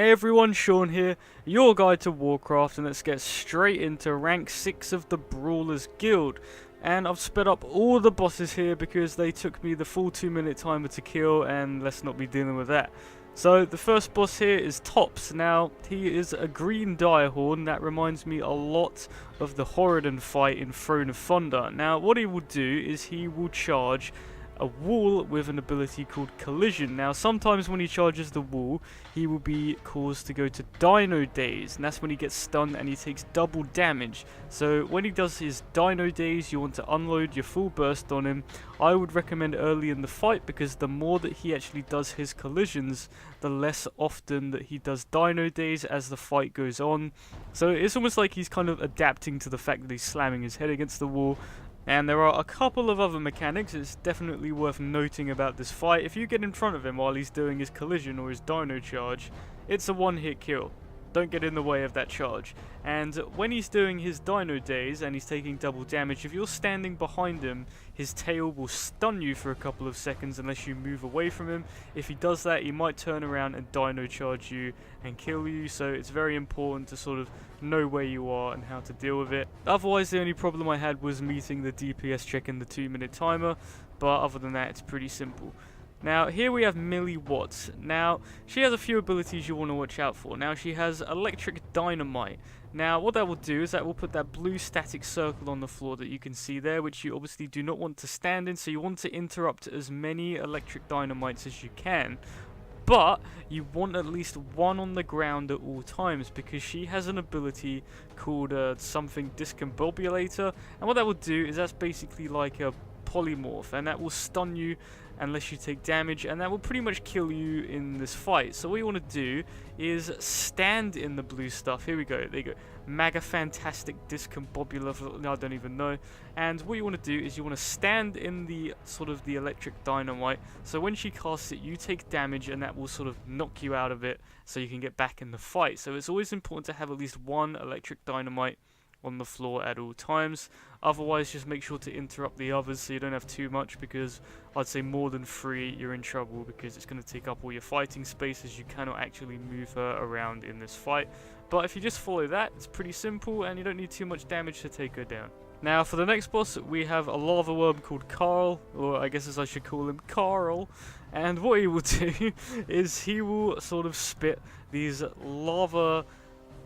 Hey everyone, Sean here, your guide to Warcraft, and let's get straight into rank 6 of the Brawlers Guild. And I've sped up all the bosses here because they took me the full 2-minute timer to kill, and let's not be dealing with that. So the first boss here is Tops. Now, he is a green direhorn. That reminds me a lot of the Horadin fight in Throne of Thunder. Now, what he will do is he will charge a wall with an ability called Collision. Now, sometimes when he charges the wall, he will be caused to go to Dino Daze, and that's when he gets stunned and he takes double damage. So when he does his Dino Daze, you want to unload your full burst on him. I would recommend early in the fight, because the more that he actually does his collisions, the less often that he does Dino Daze as the fight goes on. So it's almost like he's kind of adapting to the fact that he's slamming his head against the wall. And there are a couple of other mechanics it's definitely worth noting about this fight. If you get in front of him while he's doing his collision or his dino charge, it's a one-hit kill. Don't get in the way of that charge. And when he's doing his dino daze and he's taking double damage, if you're standing behind him, his tail will stun you for a couple of seconds unless you move away from him. If he does that, he might turn around and dino charge you and kill you, so it's very important to sort of know where you are and how to deal with it. Otherwise, the only problem I had was meeting the DPS check in the 2-minute timer, but other than that, it's pretty simple. Now, here we have Millie Watts. Now, she has a few abilities you want to watch out for. Now, she has Electric Dynamite. Now, what that will do is that will put that blue static circle on the floor that you can see there, which you obviously do not want to stand in, so you want to interrupt as many Electric Dynamites as you can. But you want at least one on the ground at all times, because she has an ability called something Discombobulator, and what that will do is that's basically like a polymorph, and that will stun you unless you take damage, and that will pretty much kill you in this fight. So what you want to do is stand in the blue stuff. Here we go, there you go. Mega Fantastic Discombobulator, I don't even know. And what you want to do is you want to stand in the sort of the Electric Dynamite, so when she casts it, you take damage, and that will sort of knock you out of it so you can get back in the fight. So it's always important to have at least one Electric Dynamite on the floor at all times. Otherwise, just make sure to interrupt the others so you don't have too much, because I'd say more than 3 you're in trouble, because it's going to take up all your fighting spaces. You cannot actually move her around in this fight. But if you just follow that, it's pretty simple and you don't need too much damage to take her down. Now, for the next boss, we have a lava worm called Carl, or I guess as I should call him, Carl. And what he will do is he will sort of spit these lava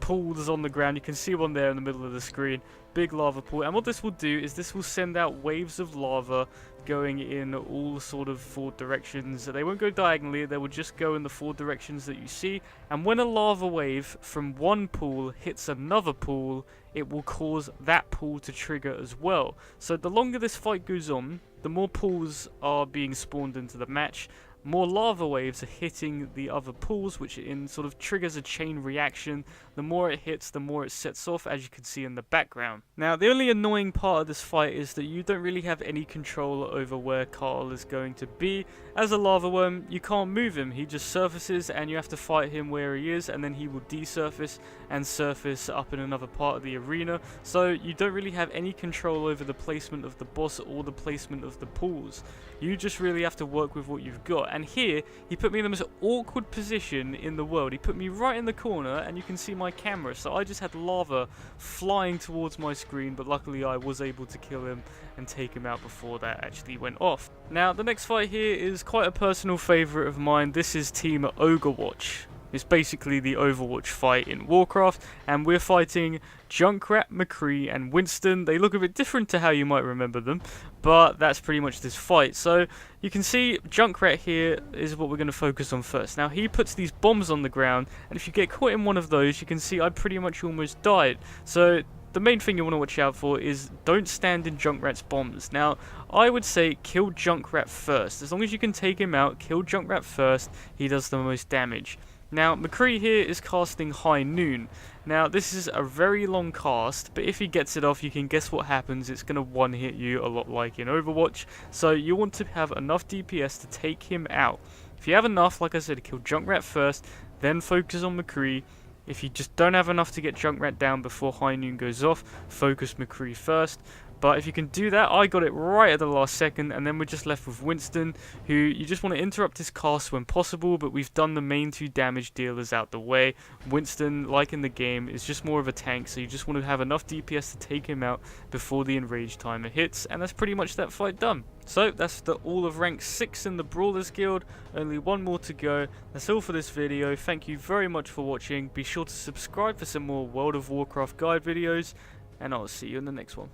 pools on the ground. You can see one there in the middle of the screen, big lava pool, and what this will do is this will send out waves of lava going in all sort of 4 directions. They won't go diagonally, they will just go in the 4 directions that you see, and when a lava wave from one pool hits another pool, it will cause that pool to trigger as well. So the longer this fight goes on, the more pools are being spawned into the match, more lava waves are hitting the other pools, which in sort of triggers a chain reaction. The more it hits, the more it sets off, as you can see in the background. Now, the only annoying part of this fight is that you don't really have any control over where Carl is going to be. As a lava worm, you can't move him. He just surfaces, and you have to fight him where he is, and then he will desurface and surface up in another part of the arena. So you don't really have any control over the placement of the boss or the placement of the pools. You just really have to work with what you've got. And here, he put me in the most awkward position in the world. He put me right in the corner, and you can see my camera. So I just had lava flying towards my screen, but luckily I was able to kill him and take him out before that actually went off. Now, the next fight here is quite a personal favourite of mine. This is Team Overwatch. It's basically the Overwatch fight in Warcraft, and we're fighting Junkrat, McCree, and Winston. They look a bit different to how you might remember them, but that's pretty much this fight. So you can see Junkrat here is what we're going to focus on first. Now, he puts these bombs on the ground, and if you get caught in one of those, you can see I pretty much almost died. So the main thing you want to watch out for is don't stand in Junkrat's bombs. Now, I would say kill Junkrat first. As long as you can take him out, kill Junkrat first. He does the most damage. Now, McCree here is casting High Noon. Now, this is a very long cast, but if he gets it off, you can guess what happens. It's going to one-hit you a lot like in Overwatch. So you want to have enough DPS to take him out. If you have enough, like I said, kill Junkrat first, then focus on McCree. If you just don't have enough to get Junkrat down before High Noon goes off, focus McCree first. But if you can do that, I got it right at the last second, and then we're just left with Winston, who you just want to interrupt his cast when possible, but we've done the main 2 damage dealers out the way. Winston, like in the game, is just more of a tank, so you just want to have enough DPS to take him out before the enrage timer hits, and that's pretty much that fight done. So that's all of rank 6 in the Brawlers Guild, only 1 more to go. That's all for this video. Thank you very much for watching. Be sure to subscribe for some more World of Warcraft guide videos, and I'll see you in the next one.